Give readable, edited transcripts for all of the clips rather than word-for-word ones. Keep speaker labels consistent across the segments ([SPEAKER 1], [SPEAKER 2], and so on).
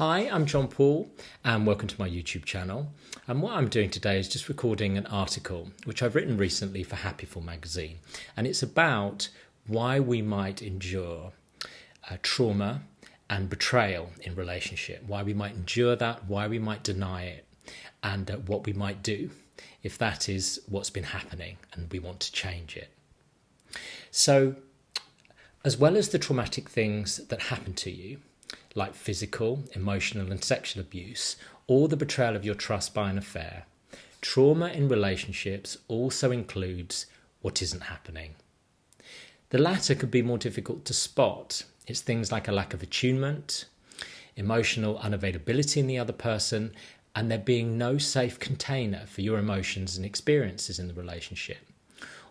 [SPEAKER 1] Hi, I'm John Paul and welcome to my YouTube channel. And what I'm doing today is just recording an article which I've written recently for Happiful magazine, and it's about why we might endure trauma and betrayal in relationship, why we might endure that, why we might deny it, and what we might do if that is what's been happening and we want to change it. So, as well as the traumatic things that happen to you, like physical, emotional and sexual abuse, or the betrayal of your trust by an affair, trauma in relationships also includes what isn't happening. The latter could be more difficult to spot. It's things like a lack of attunement, emotional unavailability in the other person, and there being no safe container for your emotions and experiences in the relationship.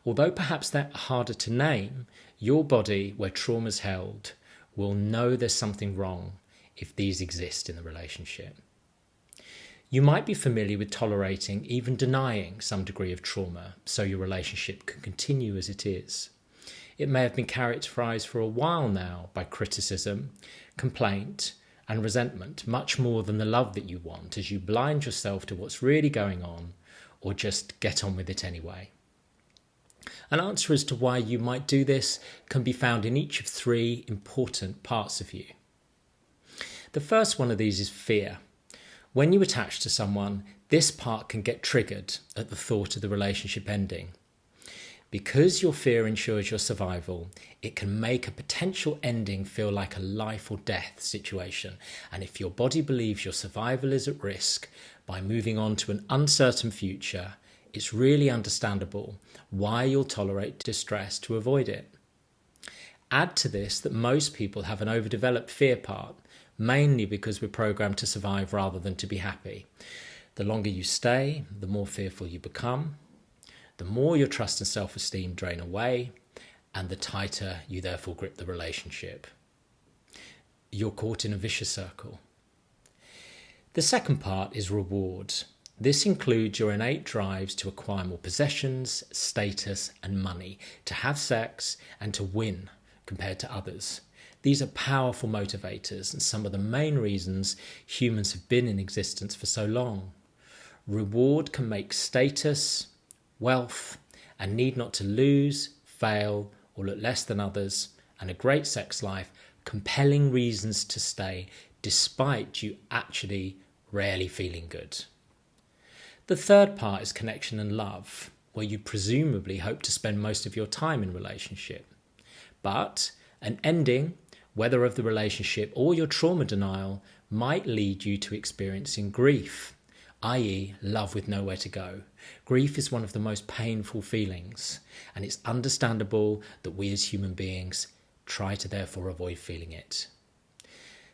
[SPEAKER 1] Although perhaps they're harder to name, your body, where trauma's held, will know there's something wrong if these exist in the relationship. You might be familiar with tolerating, even denying, some degree of trauma so your relationship can continue as it is. It may have been characterised for a while now by criticism, complaint and resentment, much more than the love that you want, as you blind yourself to what's really going on or just get on with it anyway. An answer as to why you might do this can be found in each of three important parts of you. The first one of these is fear. When you attach to someone, this part can get triggered at the thought of the relationship ending. Because your fear ensures your survival, it can make a potential ending feel like a life or death situation. And if your body believes your survival is at risk by moving on to an uncertain future, it's really understandable why you'll tolerate distress to avoid it. Add to this that most people have an overdeveloped fear part, mainly because we're programmed to survive rather than to be happy. The longer you stay, the more fearful you become, the more your trust and self-esteem drain away, and the tighter you therefore grip the relationship. You're caught in a vicious circle. The second part is reward. This includes your innate drives to acquire more possessions, status and money, to have sex and to win compared to others. These are powerful motivators and some of the main reasons humans have been in existence for so long. Reward can make status, wealth and need not to lose, fail or look less than others, and a great sex life compelling reasons to stay despite you actually rarely feeling good. The third part is connection and love, where you presumably hope to spend most of your time in relationship. But an ending, whether of the relationship or your trauma denial, might lead you to experiencing grief, i.e. love with nowhere to go. Grief is one of the most painful feelings, and it's understandable that we as human beings try to therefore avoid feeling it.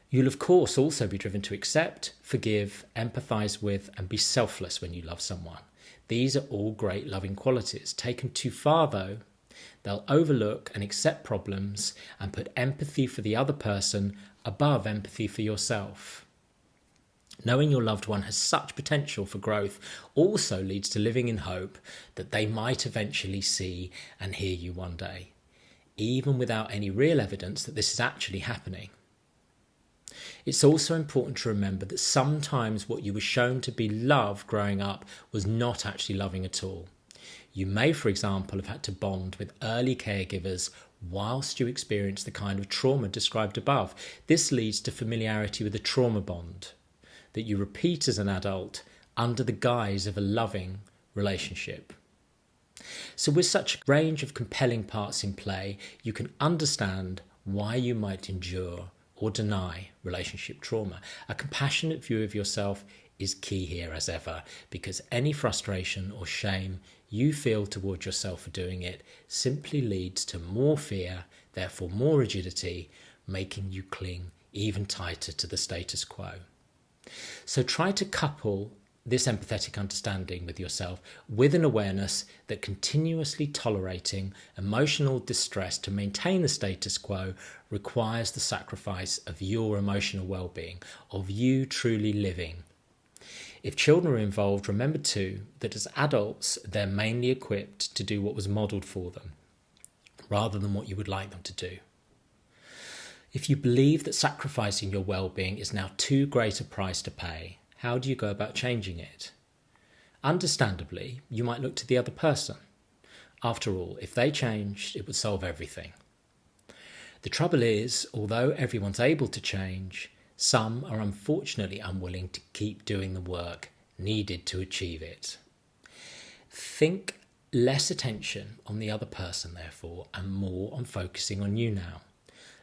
[SPEAKER 1] You'll of course also be driven to accept, forgive, empathise with and be selfless when you love someone. These are all great loving qualities. Taken too far though, they'll overlook and accept problems and put empathy for the other person above empathy for yourself. Knowing your loved one has such potential for growth also leads to living in hope that they might eventually see and hear you one day, even without any real evidence that this is actually happening. It's also important to remember that sometimes what you were shown to be love growing up was not actually loving at all. You may, for example, have had to bond with early caregivers whilst you experience the kind of trauma described above. This leads to familiarity with a trauma bond that you repeat as an adult under the guise of a loving relationship. So with such a range of compelling parts in play, you can understand why you might endure or deny relationship trauma. A compassionate view of yourself is key here as ever, because any frustration or shame you feel towards yourself for doing it simply leads to more fear, therefore more rigidity, making you cling even tighter to the status quo. So try to couple this empathetic understanding with yourself with an awareness that continuously tolerating emotional distress to maintain the status quo requires the sacrifice of your emotional well-being, of you truly living. If children are involved, remember too that as adults they're mainly equipped to do what was modelled for them rather than what you would like them to do. If you believe that sacrificing your well-being is now too great a price to pay, how do you go about changing it? Understandably, you might look to the other person. After all, if they changed, it would solve everything. The trouble is, although everyone's able to change, some are unfortunately unwilling to keep doing the work needed to achieve it. Think less attention on the other person, therefore, and more on focusing on you now.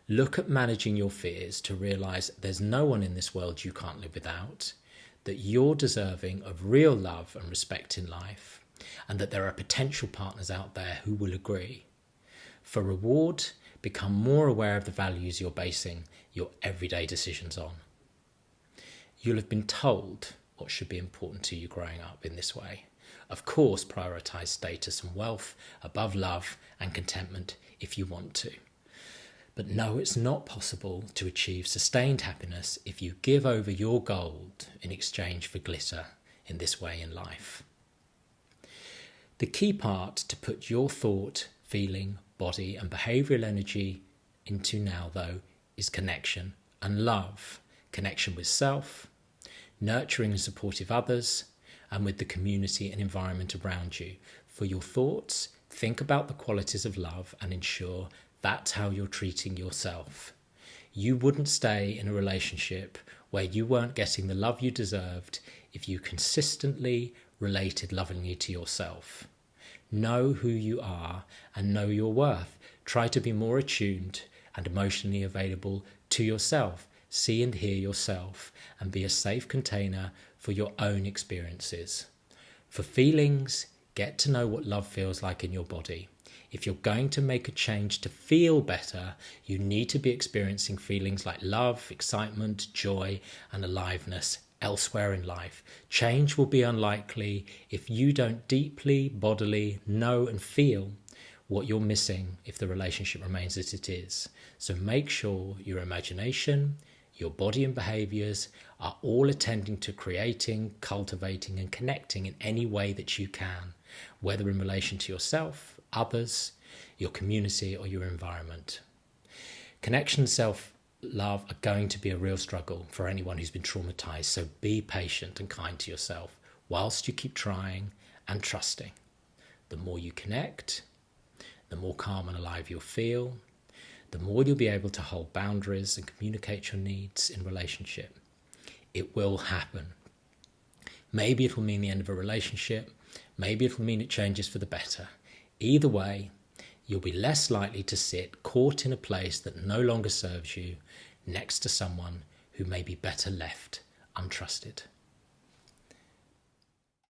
[SPEAKER 1] Look at managing your fears to realise there's no one in this world you can't live without, that you're deserving of real love and respect in life, and that there are potential partners out there who will agree. For reward, become more aware of the values you're basing your everyday decisions on. You'll have been told what should be important to you growing up in this way. Of course, prioritise status and wealth above love and contentment if you want to. But no, it's not possible to achieve sustained happiness if you give over your gold in exchange for glitter in this way in life. The key part to put your thought, feeling, body and behavioural energy into now, though, is connection and love. Connection with self, nurturing and supportive others, and with the community and environment around you. For your thoughts, think about the qualities of love and ensure that's how you're treating yourself. You wouldn't stay in a relationship where you weren't getting the love you deserved if you consistently related lovingly to yourself. Know who you are and know your worth. Try to be more attuned and emotionally available to yourself. See and hear yourself and be a safe container for your own experiences. For feelings, get to know what love feels like in your body. If you're going to make a change to feel better, you need to be experiencing feelings like love, excitement, joy, and aliveness elsewhere in life. Change will be unlikely if you don't deeply, bodily know and feel what you're missing if the relationship remains as it is. So make sure your imagination, your body and behaviours are all attending to creating, cultivating and connecting in any way that you can, whether in relation to yourself, others, your community or your environment. Connection and self-love are going to be a real struggle for anyone who's been traumatised, so be patient and kind to yourself whilst you keep trying and trusting. The more you connect, the more calm and alive you'll feel, the more you'll be able to hold boundaries and communicate your needs in relationship. It will happen. Maybe it will mean the end of a relationship, maybe it will mean it changes for the better. Either way, you'll be less likely to sit caught in a place that no longer serves you next to someone who may be better left untrusted.